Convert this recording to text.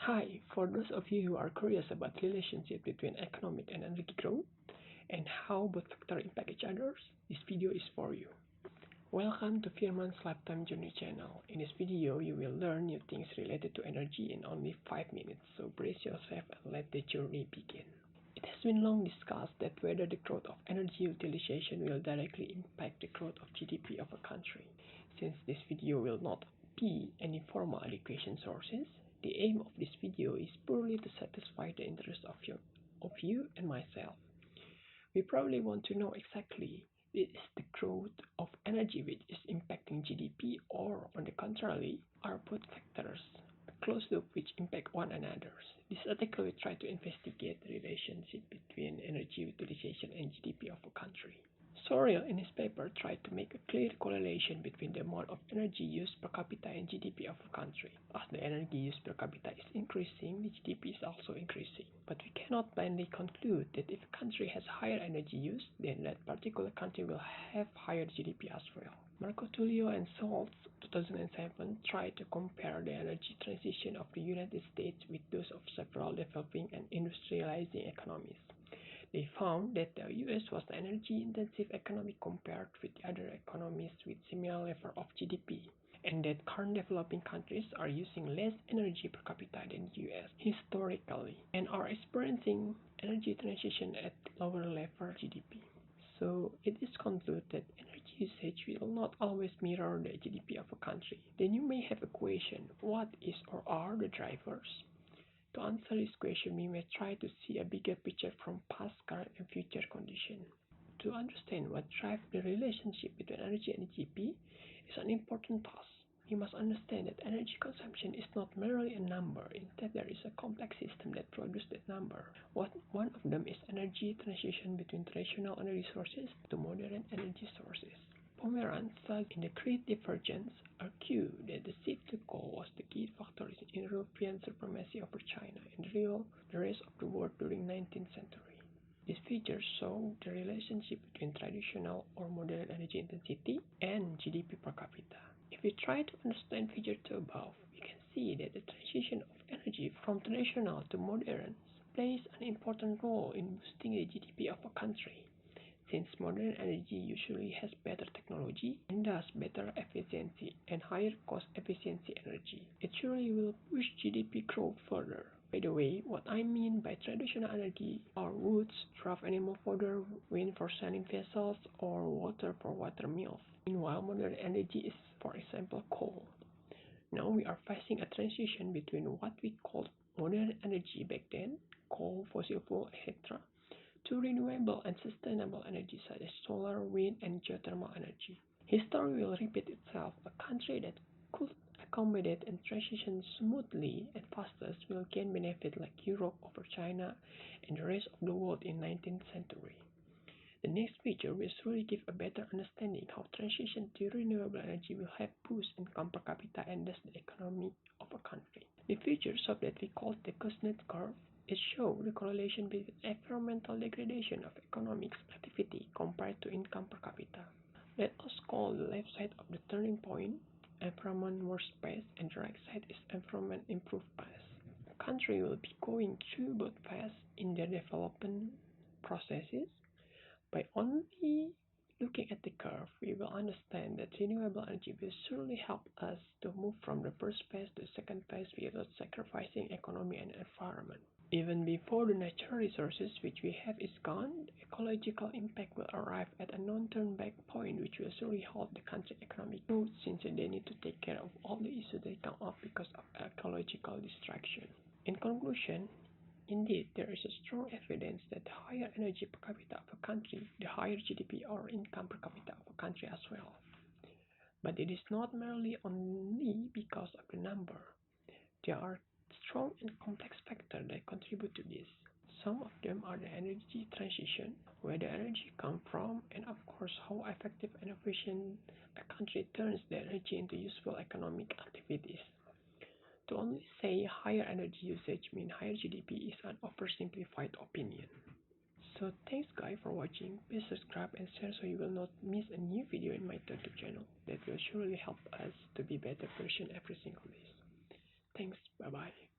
Hi, for those of you who are curious about the relationship between economic and energy growth and how both factors impact each other, this video is for you. Welcome to Firman's Lifetime Journey channel. In this video, you will learn new things related to energy in only 5 minutes, so brace yourself and let the journey begin. It has been long discussed that whether the growth of energy utilization will directly impact the growth of GDP of a country. Since this video will not be any formal education sources, the aim of this video is purely to satisfy the interest of you and myself. We probably want to know exactly is the growth of energy which is impacting GDP, or on the contrary, are both factors a closed loop which impact one another. This article will try to investigate the relationship between energy utilization and GDP of a country. Sorrell in his paper tried to make a clear correlation between the amount of energy used per capita and GDP of a country. As the energy used per capita is increasing, the GDP is also increasing. But we cannot blindly conclude that if a country has higher energy use, then that particular country will have higher GDP as well. Marco Tullio and Saltz 2007 tried to compare the energy transition of the United States with those of several developing and industrializing economies. They found that the US was the energy-intensive economy compared with the other economies with similar level of GDP, and that current developing countries are using less energy per capita than the US historically, and are experiencing energy transition at lower level GDP. So it is concluded that energy usage will not always mirror the GDP of a country. Then you may have a question, what is or are the drivers? To answer this question, we may try to see a bigger picture from past, current, and future conditions. To understand what drives the relationship between energy and GDP is an important task. We must understand that energy consumption is not merely a number. Instead, there is a complex system that produces that number. One of them is energy transition between traditional energy sources to modern energy sources. Pomeranz in the Great Divergence argued that the shift to coal was the key factor in European supremacy over China and the rest of the world during 19th century. These figures show the relationship between traditional or modern energy intensity and GDP per capita. If we try to understand figure 2 above, we can see that the transition of energy from traditional to modern plays an important role in boosting the GDP of a country. Since modern energy usually has better technology and thus better efficiency and higher cost efficiency energy, it surely will push GDP growth further. By the way, what I mean by traditional energy are woods, draft animal fodder, wind for sailing vessels, or water for water mills. Meanwhile, modern energy is, for example, coal. Now we are facing a transition between what we called modern energy back then, coal, fossil fuel, etc., to renewable and sustainable energy such as solar, wind, and geothermal energy. History will repeat itself. A country that could accommodate and transition smoothly and fastest will gain benefit like Europe over China and the rest of the world in 19th century. The next picture will surely give a better understanding how transition to renewable energy will help boost income per capita and thus the economy of a country. The figure show that we call the Costnet Curve. It shows the correlation between environmental degradation of economic activity compared to income per capita. Let us call the left side of the turning point environment worse pace and the right side is environment improved pace. A country will be going through both phases in their development processes. By only looking at the curve, we will understand that renewable energy will surely help us to move from the first phase to the second phase without sacrificing economy and environment. Even before the natural resources which we have is gone, the ecological impact will arrive at a non-turn-back point which will surely halt the country's economic growth since they need to take care of all the issues that come up because of ecological destruction. In conclusion, indeed, there is a strong evidence that the higher energy per capita of a country, the higher GDP or income per capita of a country as well. But it is not merely only because of the number. There are strong and complex factors that contribute to this. Some of them are the energy transition, where the energy comes from, and of course how effective and efficient a country turns the energy into useful economic activities. To only say higher energy usage means higher GDP is an oversimplified opinion. So thanks guys for watching. Please subscribe and share so you will not miss a new video in my YouTube channel. That will surely help us to be better version every single day. Thanks, bye bye.